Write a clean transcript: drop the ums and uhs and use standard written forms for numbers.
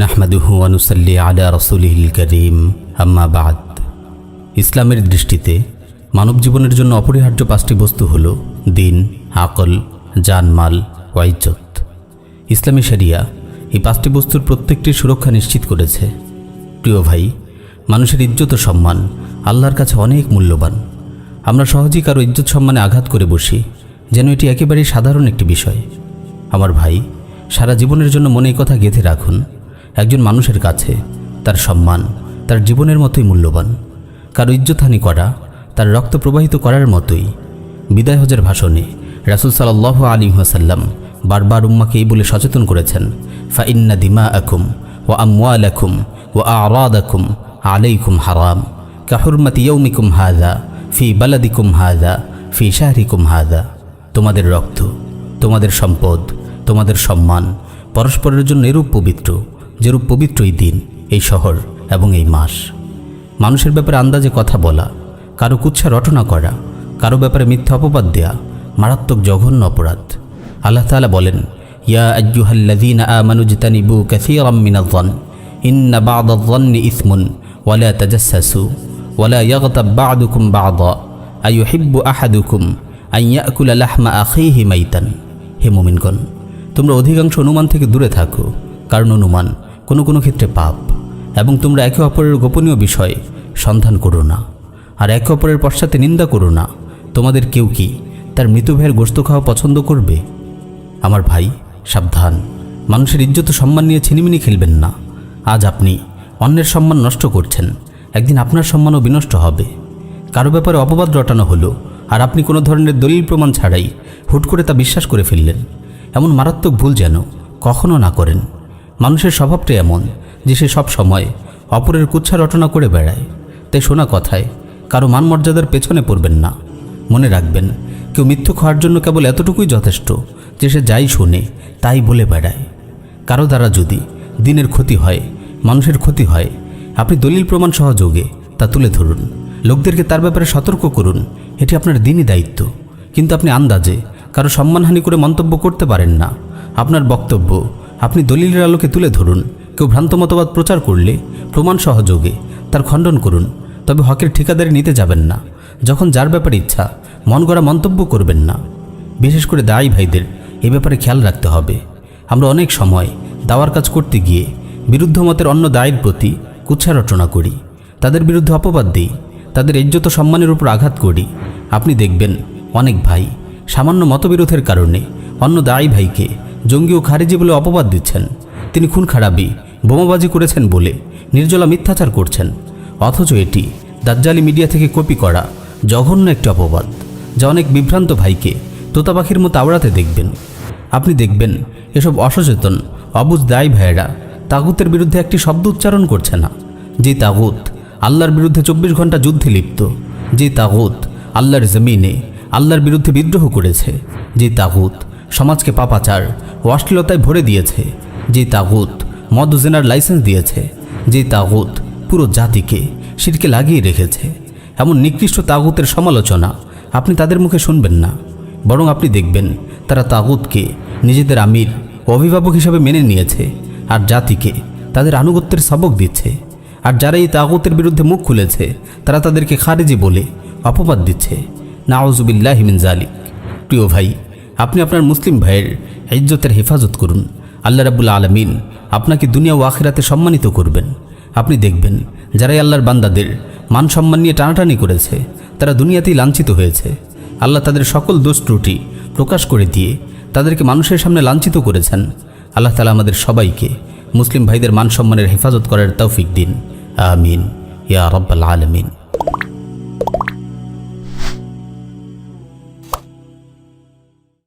নাহমাদুহু ওয়া নুসাল্লি আলা রাসূলিহিল কারীম, আম্মা বা'দ। ইসলামের দৃষ্টিতে মানব জীবনের জন্য অপরিহার্য পাঁচটি বস্তু হল দিন, আকল, জানমাল ও ইজ্জত। ইসলামী শরিয়া এই পাঁচটি বস্তুর প্রত্যেকটির সুরক্ষা নিশ্চিত করেছে। প্রিয় ভাই, মানুষের ইজ্জত ও সম্মান আল্লাহর কাছে অনেক মূল্যবান। আমরা সহজেই কারো ইজ্জত সম্মানে আঘাত করে বসি, যেন এটি একেবারেই সাধারণ একটি বিষয়। আমার ভাই, সারা জীবনের জন্য মনে এই কথা গেঁথে রাখুন, একজন মানুষের কাছে তার সম্মান তার জীবনের মতোই মূল্যবান। কারো ইজ্জতহানি করা তার রক্ত প্রবাহিত করার মতোই। বিদায় হজের ভাষণে রাসূল সাল্লাল্লাহু আলাইহি ওয়াসাল্লাম বারবার উম্মাকে এই বলে সচেতন করেছেন, ফাইন্না দিমাআকুম ওয়া আমওয়ালাকুম ওয়া আ'রাদাকুম আলাইকুম হারাম কাহুরমাতি ইয়াউমিকুম হাযা ফি বালাদিকুম হাযা ফি শাহরিকুম হাযা। তোমাদের রক্ত, তোমাদের সম্পদ, তোমাদের সম্মান পরস্পরের জন্য এরূপ পবিত্র যেরূপ পবিত্র এই দিন, এই শহর এবং এই মাস। মানুষের ব্যাপারে আন্দাজে কথা বলা, কারো কুৎসা রটনা করা, কারো ব্যাপারে মিথ্যা অপবাদ দেয়া মারাত্মক জঘন্য অপরাধ। আল্লাহ তাআলা বলেন, ইয়া আইয়ুহাল্লাযীনা আমানু ইজতানিবু কাসীরাম মিনায-যন্ন ইন্না বা'দায-যন্নি ইসমুন ওয়া লা তাজাসসাসু ওয়া লা ইয়াগতাব বা'দুকুম বা'দা আইয়ুহিব্বু আহাদুকুম আন ইয়াকুলা লাহমা আখিহি মাইতান। হে মুমিনগণ, তোমরা অধিকাংশ অনুমান থেকে দূরে থাকো, কারণ অনুমান কোনো কোনো ক্ষেত্রে পাপ। এবং তোমরা একে অপরের গোপনীয় বিষয় সন্ধান করো না, আর একে অপরের পশ্চাতে নিন্দা করো না। তোমাদের কেউ কি তার মৃত ভাইয়ের গোশত খাওয়া পছন্দ করবে? আমার ভাই, সাবধান, মানুষের ইজ্জত সম্মান নিয়ে ছিনিমিনি খেলবেন না। আজ আপনি অন্যের সম্মান নষ্ট করছেন, একদিন আপনার সম্মানও বিনষ্ট হবে। কারো ব্যাপারে অপবাদ রটানো হলো, আর আপনি কোনো ধরনের দলিল প্রমাণ ছাড়াই হুট করে তা বিশ্বাস করে ফেললেন। এমন মারাত্মক ভুল যেন কখনো না করেন। মানুষের স্বভাবটাই এমন যে সে সব সময় অপরের কুৎসা রটনা করে বেড়ায়। তাই শোনা কথায় কারো মান মর্যাদার পেছনে পড়বেন না। মনে রাখবেন, কেউ মিথ্যুক হওয়ার জন্য কেবল এতটুকুই যথেষ্ট যে সে যাই শোনে তাই বলে বেড়ায়। কারো দ্বারা যদি দিনের ক্ষতি হয়, মানুষের ক্ষতি হয়, আপনি দলিল প্রমাণ সহযোগে তা তুলে ধরুন, লোকদেরকে তার ব্যাপারে সতর্ক করুন। এটি আপনার দিনই দায়িত্ব। কিন্তু আপনি আন্দাজে কারো সম্মানহানি করে মন্তব্য করতে পারেন না। আপনার বক্তব্য আপনি দলিলের আলোকে তুলে ধরুন। কেউ ভ্রান্ত মতবাদ প্রচার করলে প্রমাণ সহযোগে তার খণ্ডন করুন, তবে হকের ঠিকাদারি নিতে যাবেন না। যখন যার ব্যাপারে ইচ্ছা মন গড়া মন্তব্য করবেন না। বিশেষ করে দায়ী ভাইদের এ ব্যাপারে খেয়াল রাখতে হবে। আমরা অনেক সময় দাওয়ার কাজ করতে গিয়ে বিরুদ্ধ মতের অন্য দায়ের প্রতি কুৎসা রটনা করি, তাদের বিরুদ্ধে অপবাদ দিই, তাদের ইজ্জত সম্মানের উপর আঘাত করি। আপনি দেখবেন অনেক ভাই সামান্য মতবিরোধের কারণে অন্য দায়ী ভাইকে জঙ্গি ও খারিজি বলে অপবাদ দিচ্ছেন। তিনি খুন খারাপি বোমাবাজি করেছেন বলে নির্জলা মিথ্যাচার করছেন, অথচ এটি দাজ্জালি মিডিয়া থেকে কপি করা জঘন্য একটি অপবাদ, যা অনেক বিভ্রান্ত ভাইকে তোতা পাখির মতো আওড়াতে দেখবেন। আপনি দেখবেন এসব অসচেতন অবুঝ দায়ী ভাইয়েরা তাগুতের বিরুদ্ধে একটি শব্দ উচ্চারণ করছে না। যে তাগুত আল্লাহর বিরুদ্ধে 24 ঘন্টা যুদ্ধে লিপ্ত, যে তাগুত আল্লাহর জমিনে আল্লাহর বিরুদ্ধে বিদ্রোহ করেছে, যে তাগুত সমাজকে পাপাচার ও অশ্লীলতায় ভরে দিয়েছে, যে তাগুত মদ জেনার লাইসেন্স দিয়েছে, যে তাগুত পুরো জাতিকে শিরকে লাগিয়ে রেখেছে, এমন নিকৃষ্ট তাগুতের সমালোচনা আপনি তাদের মুখে শুনবেন না। বরং আপনি দেখবেন তারা তাগুতকে নিজেদের আমির ও অভিভাবক হিসাবে মেনে নিয়েছে, আর জাতিকে তাদের আনুগত্যের সবক দিচ্ছে। আর যারা এই তাগুতের বিরুদ্ধে মুখ খুলেছে, তারা তাদেরকে খারিজি বলে অপবাদ দিচ্ছে। নাউজুবিল্লাহি মিন যালিক। প্রিয় ভাই, আপনি আপনার মুসলিম ভাইয়ের ইজ্জতের হেফাজত করুন। আল্লাহ রাব্বুল আলামিন আপনাকে দুনিয়া ও আখিরাতে সম্মানিত করবেন। আপনি দেখবেন যারাই আল্লাহর বান্দাদের মান সম্মান নিয়ে টানাটানি করেছে, তারা দুনিয়াতেই লাঞ্ছিত হয়েছে। আল্লাহ তাদের সকল দোষ ত্রুটি প্রকাশ করে দিয়ে তাদেরকে মানুষের সামনে লাঞ্ছিত করেছেন। আল্লাহ তাআলা আমাদের সবাইকে মুসলিম ভাইদের মান সম্মানের হেফাজত করার তৌফিক দিন। আমিন ইয়া রাব্বাল আলামিন।